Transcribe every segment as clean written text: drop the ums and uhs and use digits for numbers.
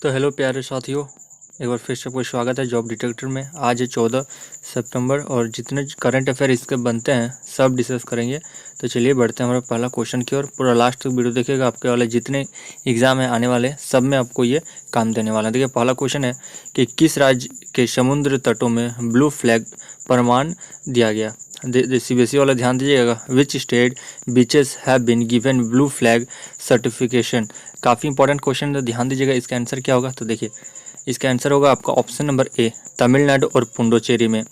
तो हेलो प्यारे साथियों, एक बार फिर से आपका स्वागत है जॉब डिटेक्टर में। आज है 14 सितंबर और जितने करंट अफेयर इसके बनते हैं सब डिस्कस करेंगे। तो चलिए बढ़ते हैं हमारा पहला क्वेश्चन की ओर। पूरा लास्ट तक वीडियो देखिएगा, आपके वाले जितने एग्जाम है आने वाले सब में आपको ये काम देने वाला है। देखिए पहला क्वेश्चन है कि किस राज्य के समुद्र तटों में ब्लू फ्लैग प्रमाण दिया गया। सीबीएसई वाला ध्यान दीजिएगा। Which state beaches have been given blue flag certification. काफ़ी इंपॉर्टेंट क्वेश्चन है, ध्यान दीजिएगा। इसका आंसर क्या होगा, तो देखिए इसका आंसर होगा आपका ऑप्शन नंबर ए, तमिलनाडु और पुडुचेरी में।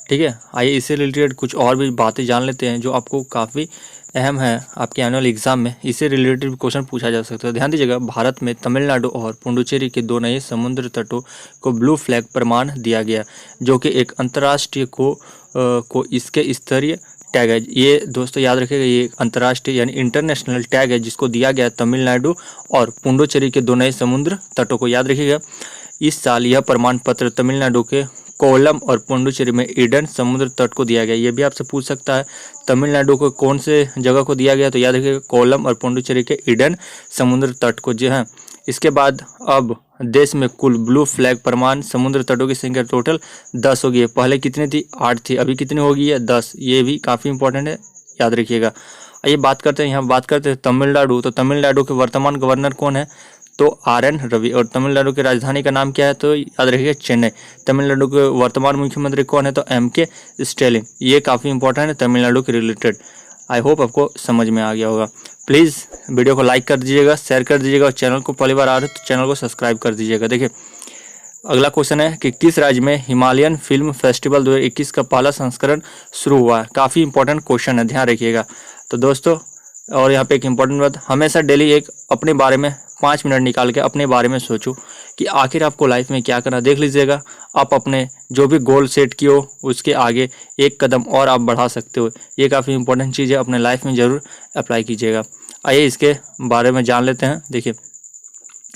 ठीक है, आइए इससे रिलेटेड कुछ और भी बातें जान लेते हैं जो आपको काफ़ी अहम है। आपके एनुअल एग्जाम में इससे रिलेटेड क्वेश्चन पूछा जा सकता है। ध्यान दीजिएगा, भारत में तमिलनाडु और पुडुचेरी के दो नए समुद्र तटों को ब्लू फ्लैग प्रमाण दिया गया, जो कि एक अंतर्राष्ट्रीय को इसके स्तरीय टैग है। ये दोस्तों याद रखिएगा, ये अंतर्राष्ट्रीय यानी इंटरनेशनल टैग है जिसको दिया गया तमिलनाडु और पुडुचेरी के दो नए समुद्र तटों को। याद रखिएगा, इस साल यह प्रमाण पत्र तमिलनाडु के कोल्लम और पुडुचेरी में ईडन समुद्र तट को दिया गया। ये भी आपसे पूछ सकता है तमिलनाडु को कौन से जगह को दिया गया, तो याद रखिएगा कोल्लम और पुडुचेरी के ईडन समुद्र तट को। जी हाँ, इसके बाद अब देश में कुल ब्लू फ्लैग प्रमाण समुद्र तटों की संख्या टोटल 10 हो गई है। पहले कितनी थी, 8 थी, अभी कितनी हो गई है, 10। ये भी काफ़ी इंपॉर्टेंट है, याद रखिएगा। आइए बात करते हैं, यहाँ बात करते हैं तमिलनाडु। तो तमिलनाडु के वर्तमान गवर्नर कौन है, तो आर.एन. रवि। और तमिलनाडु की राजधानी का नाम क्या है, तो याद रखिएगा चेन्नई। तमिलनाडु के वर्तमान मुख्यमंत्री कौन है, तो M.K. स्टैलिन। ये काफ़ी इंपॉर्टेंट है तमिलनाडु के रिलेटेड। आई होप आपको समझ में आ गया होगा। प्लीज़ वीडियो को लाइक कर दीजिएगा, शेयर कर दीजिएगा और चैनल को पहली बार आ रहे हो तो चैनल को सब्सक्राइब कर दीजिएगा। देखिए अगला क्वेश्चन है कि किस राज्य में हिमालयन फिल्म फेस्टिवल 2021 का पहला संस्करण शुरू हुआ है। काफ़ी इंपॉर्टेंट क्वेश्चन है, ध्यान रखिएगा। तो दोस्तों, और यहाँ पे एक इम्पॉर्टेंट बात, हमेशा डेली एक अपने बारे में 5 मिनट निकाल के अपने बारे में सोचो कि आखिर आपको लाइफ में क्या करना। देख लीजिएगा, आप अपने जो भी गोल सेट किए हो उसके आगे एक कदम और आप बढ़ा सकते हो। ये काफ़ी इंपॉर्टेंट चीज़ है, अपने लाइफ में ज़रूर अप्लाई कीजिएगा। आइए इसके बारे में जान लेते हैं। देखिए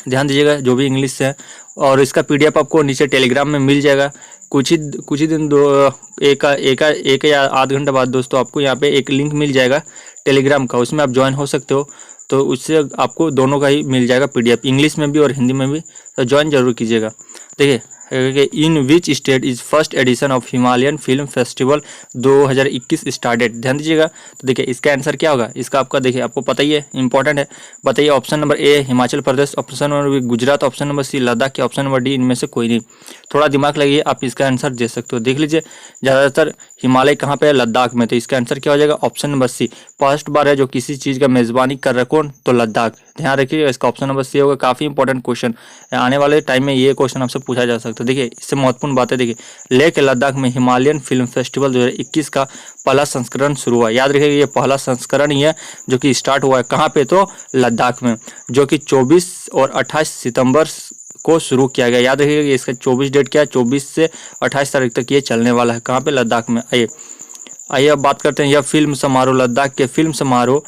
ध्यान दीजिएगा, जो भी इंग्लिश से है, और इसका PDF आपको नीचे टेलीग्राम में मिल जाएगा। कुछ ही दिन एक या आध घंटे बाद दोस्तों आपको यहाँ पे एक लिंक मिल जाएगा टेलीग्राम का, उसमें आप ज्वाइन हो सकते हो। तो उससे आपको दोनों का ही मिल जाएगा PDF, इंग्लिश में भी और हिंदी में भी। तो ज्वाइन जरूर कीजिएगा। देखिए in which state is first edition of Himalayan film festival 2021 started. ध्यान दीजिएगा। तो देखिए इसका आंसर क्या होगा, इसका आपका देखिए आपको पता ही है, इंपॉर्टेंट है। बताइए, option number A Himachal Pradesh, option number B Gujarat, option number C Ladakh, option number D इनमें से कोई नहीं। थोड़ा दिमाग लगाइए, आप इसका आंसर दे सकते हो। देख लीजिए ज़्यादातर हिमालय कहाँ पे है, लद्दाख में। तो इसका आंसर क्या हो जाएगा, ऑप्शन नंबर सी। फर्स्ट बार है जो किसी चीज़ का मेज़बानी कर रहा है कौन, तो लद्दाख। ध्यान रखिएगा, इसका ऑप्शन नंबर सी होगा। काफ़ी इंपॉर्टेंट क्वेश्चन, आने वाले टाइम में ये क्वेश्चन आपसे पूछा जा सकता है। देखिए इससे महत्वपूर्ण बातें, देखिए लेह के लद्दाख में हिमालयन फिल्म फेस्टिवल 2021 का पहला संस्करण शुरू हुआ। याद रखिएगा, ये पहला संस्करण ही है जो कि स्टार्ट हुआ है कहाँ पे, तो लद्दाख में, जो कि 24 और 28 सितंबर को शुरू किया गया। याद रखिएगा इसका 24 डेट क्या है, 24 से 28 तारीख तक ये चलने वाला है। कहाँ पे, लद्दाख में। आइए अब बात करते हैं, यह फिल्म समारोह लद्दाख के फिल्म समारोह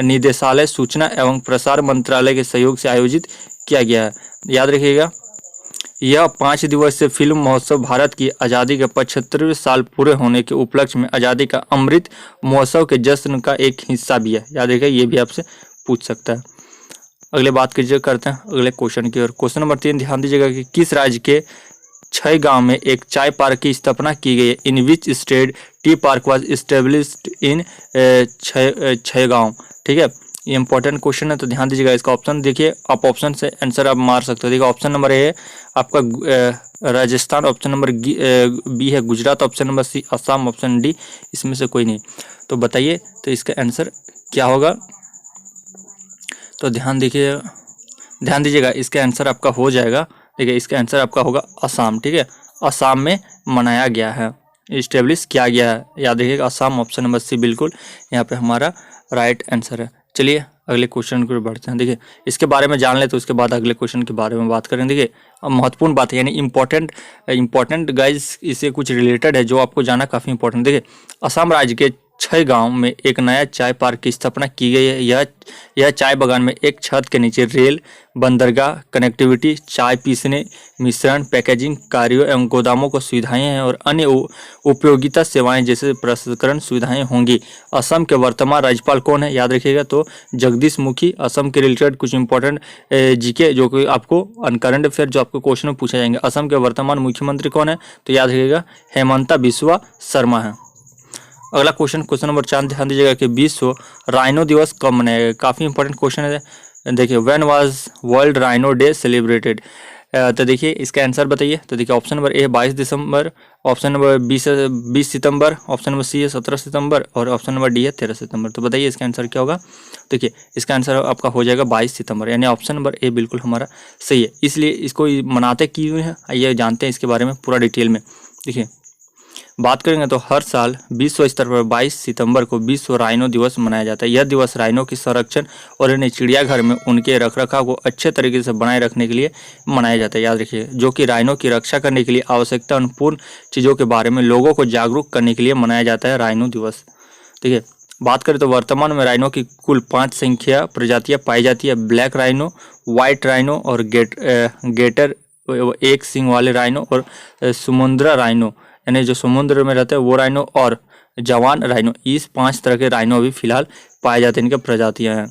निदेशालय, सूचना एवं प्रसार मंत्रालय के सहयोग से आयोजित किया गया है। याद रखिएगा, यह 5 दिवसीय फिल्म महोत्सव भारत की आज़ादी के 75वें साल पूरे होने के उपलक्ष्य में आज़ादी का अमृत महोत्सव के जश्न का एक हिस्सा भी है। याद रखिएगा, ये भी आपसे पूछ सकता है। अगले बात करते हैं अगले क्वेश्चन की ओर। क्वेश्चन नंबर 3, ध्यान दीजिएगा कि किस राज्य के 6 गांव में एक चाय पार्क की स्थापना की गई है। In which state tea park was established in 6 गांव। ठीक है, ये इंपॉर्टेंट क्वेश्चन है, तो ध्यान दीजिएगा। इसका ऑप्शन देखिए, आप ऑप्शन से आंसर आप मार सकते हो। देखिए ऑप्शन नंबर ए आपका राजस्थान, ऑप्शन नंबर बी है Gujarat, option number C Assam, option D इसमें से कोई नहीं। तो बताइए, तो इसका आंसर क्या होगा, तो ध्यान दीजिएगा, इसका आंसर आपका हो जाएगा। देखिए इसका आंसर आपका होगा असम। ठीक है, असम में मनाया गया है, इस्टेब्लिश किया गया है। याद रखिएगा असम, ऑप्शन नंबर सी बिल्कुल यहाँ पे हमारा राइट आंसर है। चलिए अगले क्वेश्चन को बढ़ते हैं। देखिए इसके बारे में जान ले तो उसके बाद अगले क्वेश्चन के बारे में बात करें। देखिए अब महत्वपूर्ण बात है, यानी इंपॉर्टेंट गाइज, इससे कुछ रिलेटेड है जो आपको जाना काफ़ी इंपॉर्टेंट। देखिए असम राज्य के 6 गांव में एक नया चाय पार्क की स्थापना की गई है। यह चाय बागान में एक छत के नीचे रेल, बंदरगाह कनेक्टिविटी, चाय पीसने, मिश्रण, पैकेजिंग कार्यों एवं गोदामों को सुविधाएं हैं और अन्य उपयोगिता सेवाएं जैसे प्रसंस्करण सुविधाएं होंगी। असम के वर्तमान राज्यपाल कौन है, याद रखिएगा। तो जगदीश मुखी। असम के रिलेटेड कुछ इंपॉर्टेंट जीके जो कि आपको करंट अफेयर जो आपको क्वेश्चन में पूछा जाएंगे। असम के वर्तमान मुख्यमंत्री कौन है, तो याद रखिएगा हेमंता बिस्वा शर्मा है। अगला क्वेश्चन नंबर 4 ध्यान दीजिएगा कि विश्व राइनो दिवस कब मनाया गया। काफ़ी इंपॉर्टेंट क्वेश्चन है। देखिए when was world rhino day celebrated. तो देखिए इसका आंसर बताइए। तो देखिए ऑप्शन नंबर ए 22 दिसंबर, ऑप्शन नंबर 20 सितंबर, ऑप्शन नंबर सी है 17 सितंबर और ऑप्शन नंबर डी है 13 सितंबर। तो बताइए इसका आंसर क्या होगा। देखिए इसका आंसर आपका हो जाएगा 22 सितंबर, यानी ऑप्शन नंबर ए बिल्कुल हमारा सही है। इसलिए इसको मनाते क्यों है आइए जानते हैं इसके बारे में पूरा डिटेल में। देखिए बात करेंगे तो हर साल विश्व स्तर पर 22 सितंबर को विश्व राइनो दिवस मनाया जाता है। यह दिवस राइनो की संरक्षण और इन्हें चिड़ियाघर में उनके रखरखाव को अच्छे तरीके से बनाए रखने के लिए मनाया जाता है। याद रखिए, जो कि राइनो की रक्षा करने के लिए आवश्यकता अनुपूर्ण चीज़ों के बारे में लोगों को जागरूक करने के लिए मनाया जाता है राइनो दिवस। ठीक है, बात करें तो वर्तमान में राइनो की कुल 5 संख्या प्रजातियाँ पाई जाती है। ब्लैक राइनो, व्हाइट राइनो और गेटर एक सींग वाले राइनो और समुद्रा राइनो यानी जो समुद्र में रहते हैं वो राइनो और जवान राइनो, इस 5 तरह के राइनो अभी फिलहाल पाए जाते हैं, इनके प्रजातियां हैं।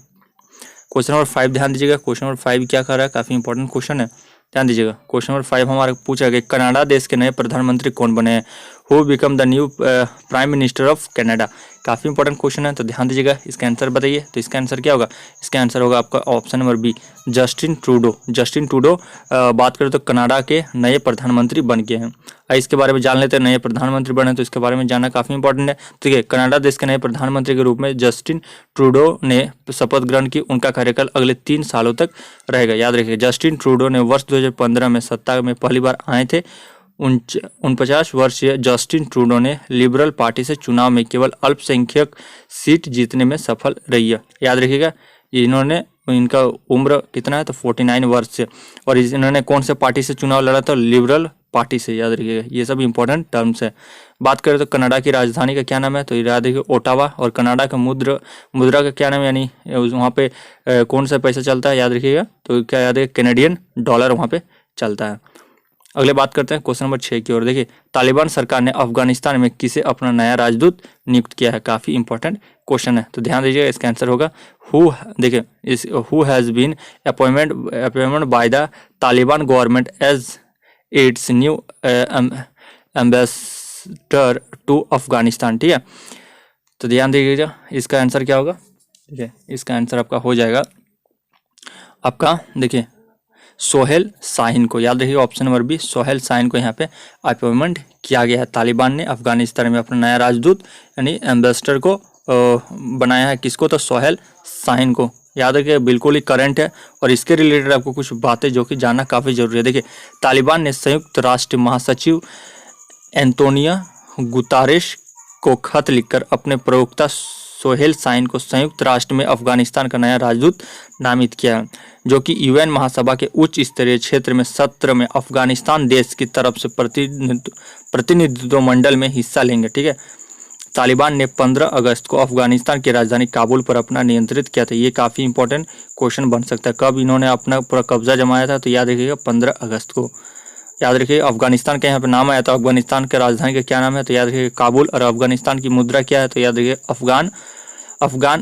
क्वेश्चन नंबर 5 ध्यान दीजिएगा। क्वेश्चन नंबर 5 क्या कर रहा है, काफी इंपॉर्टेंट क्वेश्चन है, ध्यान दीजिएगा। क्वेश्चन नंबर 5 हमारा पूछा गया कनाडा देश के नए प्रधानमंत्री कौन बने हैं। Who become the new prime minister of Canada. काफ़ी इंपॉर्टेंट क्वेश्चन है, तो ध्यान दीजिएगा। इसका आंसर बताइए। तो इसका आंसर क्या होगा, इसका आंसर होगा आपका option number B Justin Trudeau. Justin Trudeau बात करें तो कनाडा के नए प्रधानमंत्री बन गए हैं। इसके बारे में जान लेते हैं, नए प्रधानमंत्री बने तो इसके बारे में जानना काफ़ी इंपॉर्टेंट है। ठीक है, कनाडा देश के नए प्रधानमंत्री के रूप में जस्टिन ट्रूडो ने शपथ ग्रहण की। उनका कार्यकाल अगले 3 सालों तक रहेगा। याद रखिए, जस्टिन ट्रूडो ने वर्ष 2015 में सत्ता में पहली बार आए थे। 49 वर्षीय जस्टिन ट्रूडो ने लिबरल पार्टी से चुनाव में केवल अल्पसंख्यक सीट जीतने में सफल रही है। याद रखिएगा, इनका उम्र कितना है तो 49 वर्ष से, और इन्होंने कौन से पार्टी से चुनाव लड़ा था, लिबरल पार्टी से। याद रखिएगा, ये सब इंपॉर्टेंट टर्म्स है। बात करें तो कनाडा की राजधानी का क्या नाम है, तो याद रखिए ओटावा। और कनाडा का मुद्रा का क्या नाम है, यानी वहाँ पे कौन सा पैसा चलता है, याद रखिएगा। तो क्या याद है, कैनेडियन डॉलर वहाँ पे चलता है। अगले बात करते हैं क्वेश्चन नंबर 6 की ओर। देखिए तालिबान सरकार ने अफगानिस्तान में किसे अपना नया राजदूत नियुक्त किया है। काफ़ी इंपॉर्टेंट क्वेश्चन है, तो ध्यान दीजिएगा। इसका आंसर होगा who has been appointed by the Taliban government as its new ambassador to Afghanistan. ठीक है, तो ध्यान दीजिएगा। इसका आंसर क्या होगा, ठीक है, इसका आंसर आपका हो जाएगा आपका देखिए सोहेल शाहीन को। याद रखिए option number B, Suhail Shaheen को यहाँ पे अपॉइंटमेंट किया गया है। तालिबान ने अफगानिस्तान में अपना नया राजदूत यानी एम्बेसडर को बनाया है। किसको, तो सोहेल शाहीन को। याद रखिए, बिल्कुल ही करंट है और इसके रिलेटेड आपको कुछ बातें जो कि जानना काफ़ी जरूरी है। देखिए तालिबान ने संयुक्त राष्ट्र महासचिव एंटोनियो गुतारेश को खत लिखकर अपने प्रवक्ता सोहेल शाहीन को संयुक्त राष्ट्र में अफगानिस्तान का नया राजदूत नामित किया है, जो कि यूएन महासभा के उच्च स्तरीय क्षेत्र में सत्र में अफगानिस्तान देश की तरफ से प्रतिनिधित्व मंडल में हिस्सा लेंगे। ठीक है, तालिबान ने 15 अगस्त को अफगानिस्तान की राजधानी काबुल पर अपना नियंत्रित किया था। ये काफ़ी इंपॉर्टेंट क्वेश्चन बन सकता है, कब इन्होंने अपना पूरा कब्जा जमाया था, तो याद रखिएगा 15 अगस्त को। याद रखिए अफगानिस्तान का यहाँ पे नाम आया था, अफगानिस्तान के राजधानी का क्या नाम है, तो याद रखिए काबुल। और अफगानिस्तान की मुद्रा क्या है, तो याद रखिए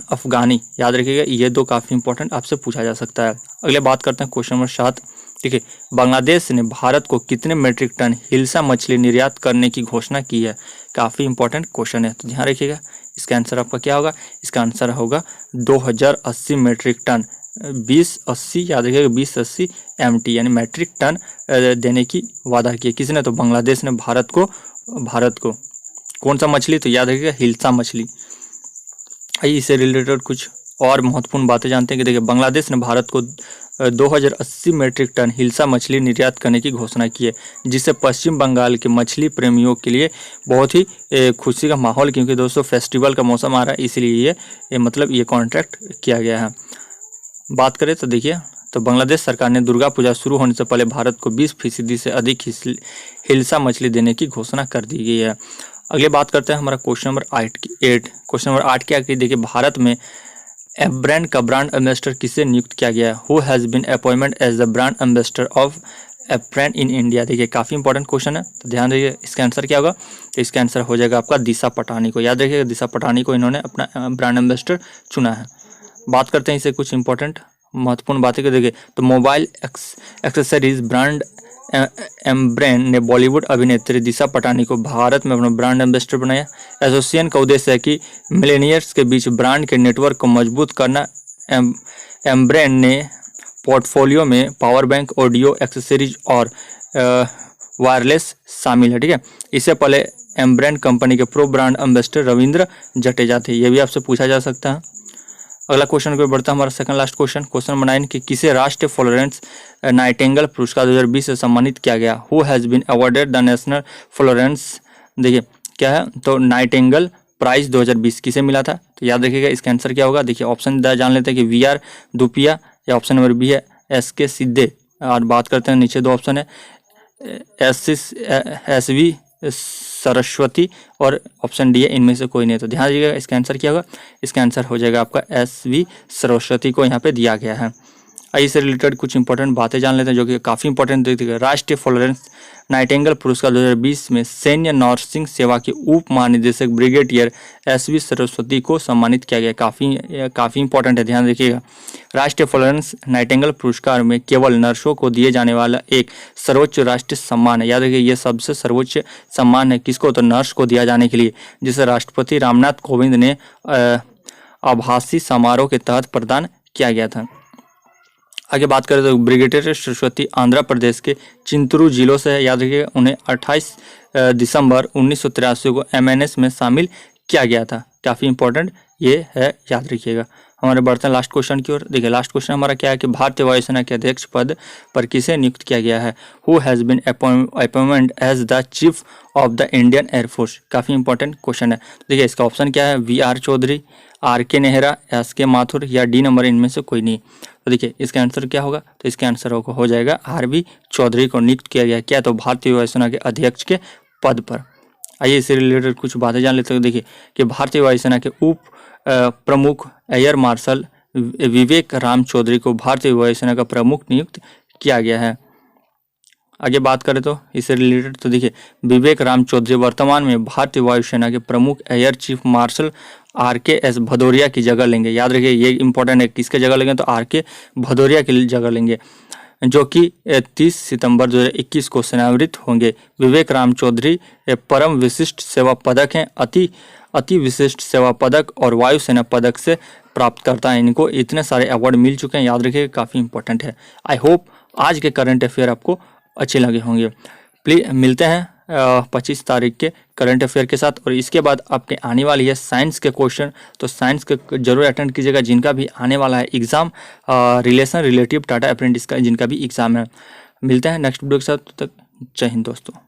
अफगानी। याद रखिएगा, ये 2 काफ़ी इंपॉर्टेंट आपसे पूछा जा सकता है। अगले बात करते हैं क्वेश्चन नंबर 7। ठीक है, बांग्लादेश ने भारत को कितने मीट्रिक टन हिल्सा मछली निर्यात करने की घोषणा की है। काफ़ी इंपॉर्टेंट क्वेश्चन है, तो ध्यान रखिएगा। इसका आंसर आपका क्या होगा, इसका आंसर होगा 2080 मीट्रिक टन। 2080 याद रखिएगा, 2080 MT यानी मैट्रिक टन देने की वादा किया। किसने, तो बांग्लादेश ने भारत को कौन सा मछली, तो याद रखिएगा हिल्सा मछली। आइए इससे रिलेटेड कुछ और महत्वपूर्ण बातें जानते हैं कि देखिए बांग्लादेश ने भारत को 2080 मीट्रिक टन हिल्सा मछली निर्यात करने की घोषणा की है, जिससे पश्चिम बंगाल के मछली प्रेमियों के लिए बहुत ही खुशी का माहौल, क्योंकि दोस्तों फेस्टिवल का मौसम आ रहा है, इसीलिए ये कॉन्ट्रैक्ट किया गया है। बात करें तो देखिए, तो बांग्लादेश सरकार ने दुर्गा पूजा शुरू होने से पहले भारत को 20% से अधिक हिल्सा मछली देने की घोषणा कर दी गई है। अगली बात करते हैं हमारा क्वेश्चन नंबर 8। क्वेश्चन नंबर 8 क्या देखिए, भारत में ब्रांड का ब्रांड एम्बेसडर किसे नियुक्त किया गया है? Who has been appointment as the brand ambassador of brand in India. देखिए काफ़ी इंपॉर्टेंट क्वेश्चन है, तो ध्यान रखिए इसका आंसर क्या होगा। तो इसका आंसर हो जाएगा आपका दिशा पटानी को। याद रखिएगा दिशा पटानी को इन्होंने अपना ब्रांड एम्बेसडर चुना है। बात करते हैं इसे कुछ इंपॉर्टेंट महत्वपूर्ण बातें को। देखिए तो मोबाइल एक्सेसरीज ब्रांड एम्ब्रेन ने बॉलीवुड अभिनेत्री दिशा पटानी को भारत में अपना ब्रांड एम्बेसडर बनाया। एसोसिएशन का उद्देश्य है कि मिलेनियर्स के बीच ब्रांड के नेटवर्क को मजबूत करना। एम्ब्रेन ने पोर्टफोलियो में पावर बैंक, ऑडियो एक्सेसरीज और वायरलेस शामिल है। ठीक है, इससे पहले एम्ब्रेन कंपनी के pro brand ambassador Ravindra Jadeja थे। ये भी आपसे पूछा जा सकता है। अगला क्वेश्चन को बढ़ता है हमारा सेकंड लास्ट क्वेश्चन नंबर 9 कि किसे राष्ट्रीय फ्लोरेंस नाइटिंगेल पुरस्कार 2020 से सम्मानित किया गया? Who has been awarded the national Florence. देखिए क्या है, तो नाइटिंगेल प्राइज 2020 किसे मिला था? तो याद रखिएगा इसका आंसर क्या होगा। देखिए ऑप्शन जान लेते हैं कि VR दुपिया या ऑप्शन नंबर बी है SK सिद्धे। और बात करते हैं नीचे दो ऑप्शन है SV सरस्वती और ऑप्शन डी है इनमें से कोई नहीं। तो ध्यान दीजिएगा इसका आंसर क्या होगा। इसका आंसर हो जाएगा आपका SV सरस्वती को यहाँ पे दिया गया है। आइए से रिलेटेड कुछ इंपॉर्टेंट बातें जान लेते हैं जो कि काफ़ी इंपॉर्टेंट देखिएगा। राष्ट्रीय फ्लोरेंस नाइटिंगेल पुरस्कार 2020 में सैन्य नर्सिंग सेवा के उप महानिदेशक ब्रिगेडियर SV सरस्वती को सम्मानित किया गया। काफ़ी इंपॉर्टेंट है, ध्यान रखिएगा। राष्ट्रीय फ्लोरेंस नाइटिंगेल पुरस्कार में केवल नर्सों को दिए जाने वाला एक सर्वोच्च राष्ट्रीय सम्मान है। याद रखिए ये सबसे सर्वोच्च सम्मान है किसको? तो नर्स को दिया जाने के लिए, जिसे राष्ट्रपति रामनाथ कोविंद ने आभासी समारोह के तहत प्रदान किया गया था। आगे बात करें तो ब्रिगेडियर सरस्वती आंध्र प्रदेश के चिंतूरू जिलों से है। याद रखिएगा उन्हें 28 दिसंबर 1983 को MNS में शामिल किया गया था। काफ़ी इंपॉर्टेंट ये है, याद रखिएगा। हमारे बढ़ते हैं लास्ट क्वेश्चन की ओर। देखिए लास्ट क्वेश्चन हमारा क्या है कि भारतीय वायुसेना के अध्यक्ष पद पर किसे नियुक्त किया गया है? Who has been appointment as the chief of the Indian air force. काफ़ी इंपॉर्टेंट क्वेश्चन है। देखिए इसका ऑप्शन क्या है, VR Chaudhary, RK Nehra, SK Mathur या D नंबर इनमें से कोई नहीं। तो देखिए इसका आंसर क्या होगा। तो इसका आंसर हो जाएगा RV चौधरी को नियुक्त किया गया। क्या? तो भारतीय वायुसेना के अध्यक्ष के पद पर। आइए इससे रिलेटेड कुछ बातें जान लेते हैं। देखिए कि भारतीय वायुसेना के उप प्रमुख एयर मार्शल विवेक राम चौधरी को भारतीय वायुसेना का प्रमुख नियुक्त किया गया है। आगे बात करें तो इससे रिलेटेड, तो देखिए विवेक राम चौधरी वर्तमान में भारतीय वायुसेना के प्रमुख air chief marshal RKS Bhadauria की जगह लेंगे। याद रखिए ये इंपॉर्टेंट है, किसके जगह लेंगे? तो RK भदौरिया की जगह लेंगे, जो कि 30 सितंबर 2021 को सेवानिवृत्त होंगे। विवेक राम चौधरी परम विशिष्ट सेवा पदक हैं, अति विशिष्ट सेवा पदक और वायुसेना पदक से प्राप्त करता है। इनको इतने सारे अवार्ड मिल चुके हैं, याद रखिए काफ़ी इंपॉर्टेंट है। आई होप आज के करंट अफेयर आपको अच्छे लगे होंगे। प्लीज मिलते हैं 25 तारीख के करंट अफेयर के साथ। और इसके बाद आपके आने वाली है साइंस के क्वेश्चन, तो साइंस के जरूर अटेंड कीजिएगा जिनका भी आने वाला है एग्जाम, रिलेटिव टाटा अप्रेंटिस का जिनका भी एग्जाम है। मिलते हैं नेक्स्ट वीडियो के साथ, तब तक जय हिंद दोस्तों।